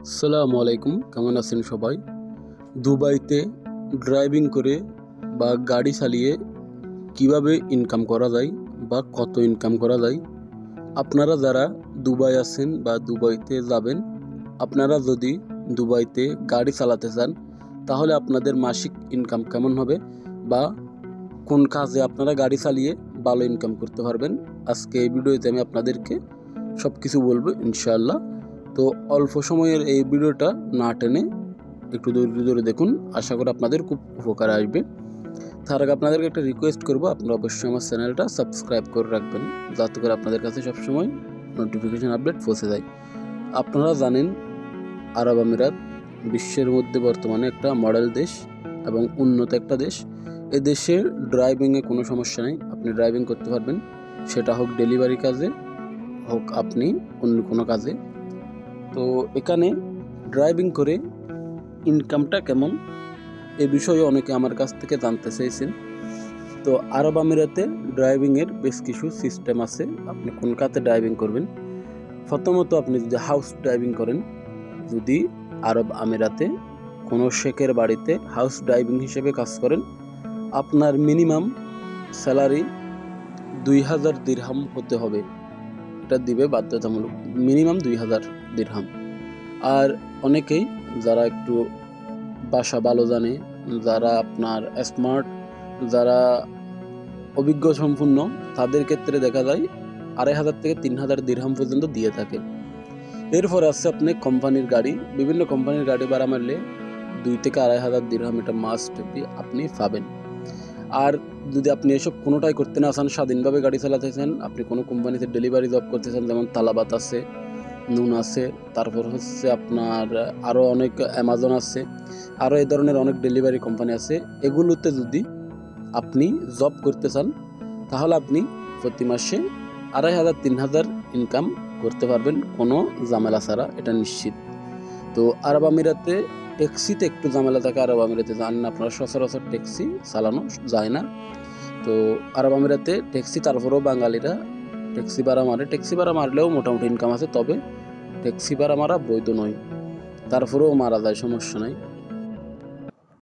আসসালামু আলাইকুম, কেমন আছেন সবাই? দুবাইতে ড্রাইভিং করে বা গাড়ি চালিয়ে কিভাবে ইনকাম করা যায় বা কত ইনকাম করা যায়, আপনারা যারা দুবাই আছেন বা দুবাইতে যাবেন, আপনারা যদি দুবাইতে গাড়ি চালাতে চান তাহলে আপনাদের মাসিক ইনকাম কেমন হবে বা কোন কাজে আপনারা গাড়ি চালিয়ে ভালো ইনকাম করতে পারবেন, আজকে এই ভিডিওতে আমি আপনাদেরকে সব কিছু বলবো ইনশাআল্লাহ। তো অল্প সময়ের এই ভিডিওটা না টেনে একটু ধৈর্য ধরে দেখুন, আশা করি আপনাদের খুব উপকার আসবে। তার আগে আপনাদেরকে একটা রিকোয়েস্ট করবো, আপনারা অবশ্যই আমার চ্যানেলটা সাবস্ক্রাইব করে রাখবেন, যাতে করে আপনাদের কাছে সবসময় নোটিফিকেশান আপডেট পৌঁছে যায়। আপনারা জানেন আরব আমিরাত বিশ্বের মধ্যে বর্তমানে একটা মডেল দেশ এবং উন্নত একটা দেশ। এ দেশে ড্রাইভিংয়ে কোনো সমস্যা নেই, আপনি ড্রাইভিং করতে পারবেন, সেটা হোক ডেলিভারি কাজে হোক আপনি অন্য কোনো কাজে। তো এখানে ড্রাইভিং করে ইনকামটা কেমন এ বিষয়ে অনেকে আমার কাছ থেকে জানতে চেয়েছেন। তো আরব আমিরাতে ড্রাইভিংয়ের বেশ কিছু সিস্টেম আছে, আপনি কোন কাজে ড্রাইভিং করবেন। প্রথমত আপনি যদি হাউস ড্রাইভিং করেন, যদি আরব আমিরাতে কোনো শেখের বাড়িতে হাউস ড্রাইভিং হিসেবে কাজ করেন, আপনার মিনিমাম স্যালারি 2000 দিরহাম হতে হবে, এটা দিবে বাধ্যতামূলক, মিনিমাম 2000 দিরহাম। আর অনেকেই যারা একটু ভাষা ভালো জানে, যারা আপনার স্মার্ট, যারা অভিজ্ঞ সম্পূর্ণ, তাদের ক্ষেত্রে দেখা যায় 2500 থেকে 3000 দিরহাম পর্যন্ত দিয়ে থাকে। এরপর আছে আপনি কোম্পানির গাড়ি, বিভিন্ন কোম্পানির গাড়ি ভাড়া মারলে 2 থেকে 2500 দিরহাম, এটা মাস্ট আপনি পাবেন। আর যদি আপনি এসব কোনোটাই করতে না চান, স্বাধীনভাবে গাড়ি চালাতে চান, আপনি কোনো কোম্পানিতে ডেলিভারি জব করতে চান, যেমন তালাবাত আছে, নুন আছে, তারপর হচ্ছে আপনার আরও অনেক অ্যামাজন আছে, আরও এই ধরনের অনেক ডেলিভারি কোম্পানি আছে, এগুলোতে যদি আপনি জব করতে চান তাহলে আপনি প্রতি মাসে 2500-3000 ইনকাম করতে পারবেন কোনো ঝামেলা ছাড়া, এটা নিশ্চিত। তো আরব আমিরাতে ট্যাক্সিতে একটু ঝামেলা থাকে, আরব আমিরাতে জানেন আপনারা সচরাচর ট্যাক্সি চালানো যায় না। তো আরব আমিরাতে ট্যাক্সি, তারপরেও বাঙালিরা ট্যাক্সি ভাড়া মারে, ট্যাক্সি ভাড়া মারলেও মোটামুটি ইনকাম আছে, তবে ট্যাক্সি ভাড়া মারা বৈধ নয়, তারপরেও মারা যায়, সমস্যা নাই।